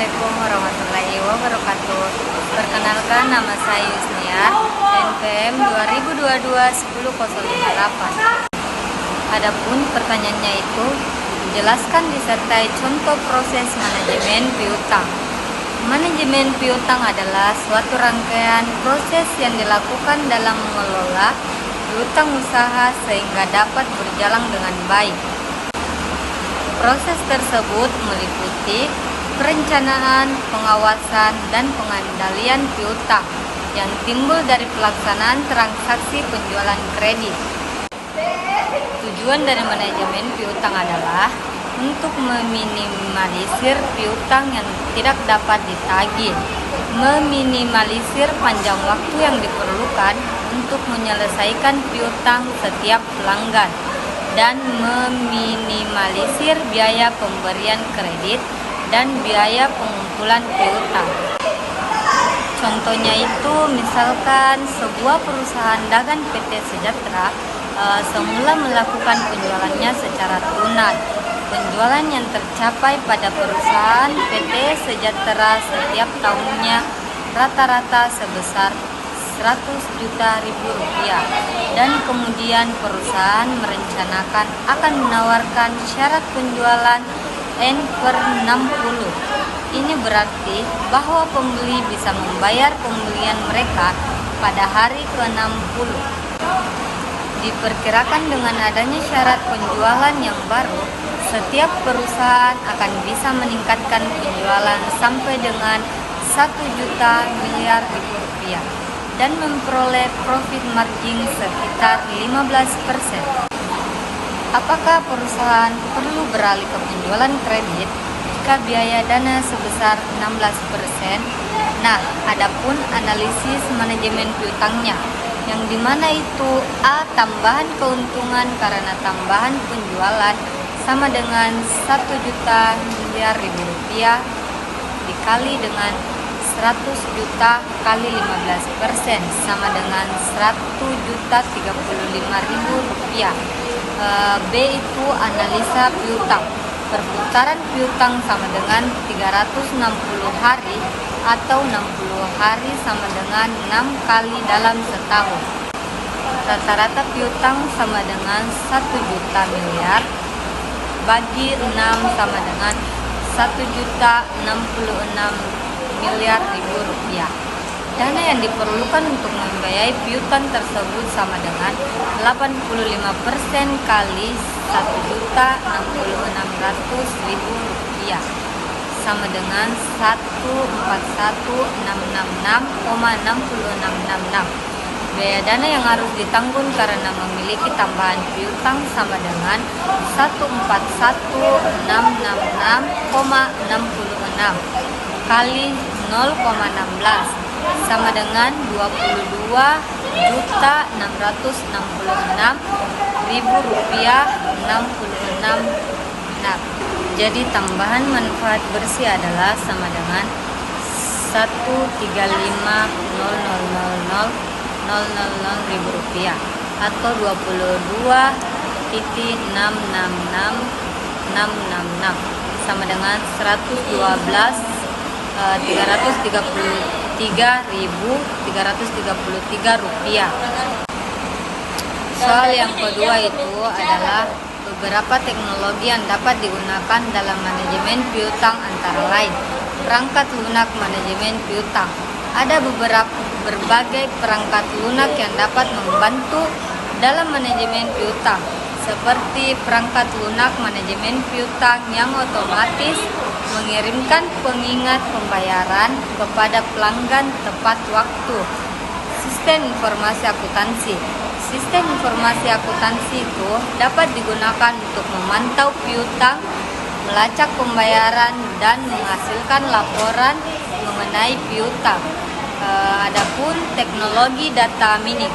Assalamualaikum warahmatullahi wabarakatuh. Perkenalkan, nama saya Yusnia, NPM 2022-1008. Adapun pertanyaannya itu, jelaskan disertai contoh proses manajemen piutang. Manajemen piutang adalah suatu rangkaian proses yang dilakukan dalam mengelola piutang usaha sehingga dapat berjalan dengan baik. Proses tersebut meliputi perencanaan, pengawasan, dan pengendalian piutang yang timbul dari pelaksanaan transaksi penjualan kredit. Tujuan dari manajemen piutang adalah untuk meminimalisir piutang yang tidak dapat ditagih, meminimalisir panjang waktu yang diperlukan untuk menyelesaikan piutang setiap pelanggan, dan meminimalisir biaya pemberian kredit dan biaya pengumpulan piutang. Contohnya itu misalkan sebuah perusahaan dagang PT Sejahtera semula melakukan penjualannya secara tunai. Penjualan yang tercapai pada perusahaan PT Sejahtera setiap tahunnya rata-rata sebesar 100 juta rupiah, dan kemudian perusahaan merencanakan akan menawarkan syarat penjualan N/60. Ini berarti bahwa pembeli bisa membayar pembelian mereka pada hari ke-60. Diperkirakan dengan adanya syarat penjualan yang baru, setiap perusahaan akan bisa meningkatkan penjualan sampai dengan 1 juta miliar rupiah dan memperoleh profit margin sekitar 15%. Apakah perusahaan perlu beralih ke penjualan kredit jika biaya dana sebesar 16%? Nah, adapun analisis manajemen piutangnya, yang dimana itu A. Tambahan keuntungan karena tambahan penjualan sama dengan 1 juta miliar rupiah dikali dengan 100 juta kali 15% sama dengan 100.035.000 rupiah. B itu analisa piutang. Perputaran piutang sama dengan 360 hari atau 60 hari sama dengan 6 kali dalam setahun. Rata-rata piutang sama dengan 1 juta miliar bagi 6 sama dengan 1.066.000.000 rupiah. Dana yang diperlukan untuk membiayai piutang tersebut sama dengan 85% kali 1.066.000 rupiah sama dengan 141.666,6666. Biaya dana yang harus ditanggung karena memiliki tambahan piutang sama dengan 141.666,66 kali 0,16 sama dengan 22.666.000 rupiah 66. Nah, jadi tambahan manfaat bersih adalah sama dengan 135.000 rupiah atau 22.666 sama dengan 333.333 rupiah. Soal yang kedua itu adalah beberapa teknologi yang dapat digunakan dalam manajemen piutang, antara lain perangkat lunak manajemen piutang. Ada berbagai perangkat lunak yang dapat membantu dalam manajemen piutang, seperti perangkat lunak manajemen piutang yang otomatis mengirimkan pengingat pembayaran kepada pelanggan tepat waktu. Sistem informasi akuntansi. Sistem informasi akuntansi itu dapat digunakan untuk memantau piutang, melacak pembayaran, dan menghasilkan laporan mengenai piutang. Adapun teknologi data mining.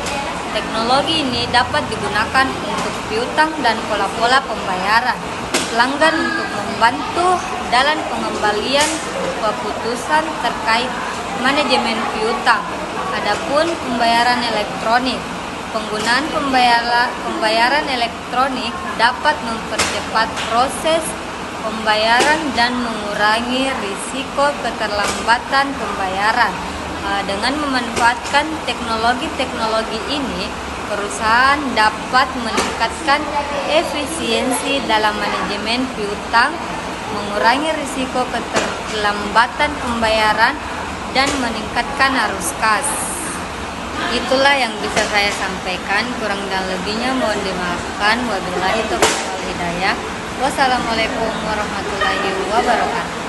Teknologi ini dapat digunakan untuk piutang dan pola-pola pembayaran pelanggan untuk membantu dalam pengembalian keputusan terkait manajemen piutang. Adapun pembayaran elektronik. Penggunaan pembayaran elektronik dapat mempercepat proses pembayaran dan mengurangi risiko keterlambatan pembayaran. Dengan memanfaatkan teknologi-teknologi ini, perusahaan dapat meningkatkan efisiensi dalam manajemen piutang, mengurangi risiko keterlambatan pembayaran, dan meningkatkan arus kas. Itulah yang bisa saya sampaikan, kurang dan lebihnya mohon dimaafkan. Wabillahi taufiq wal hidayah. Wassalamualaikum warahmatullahi wabarakatuh.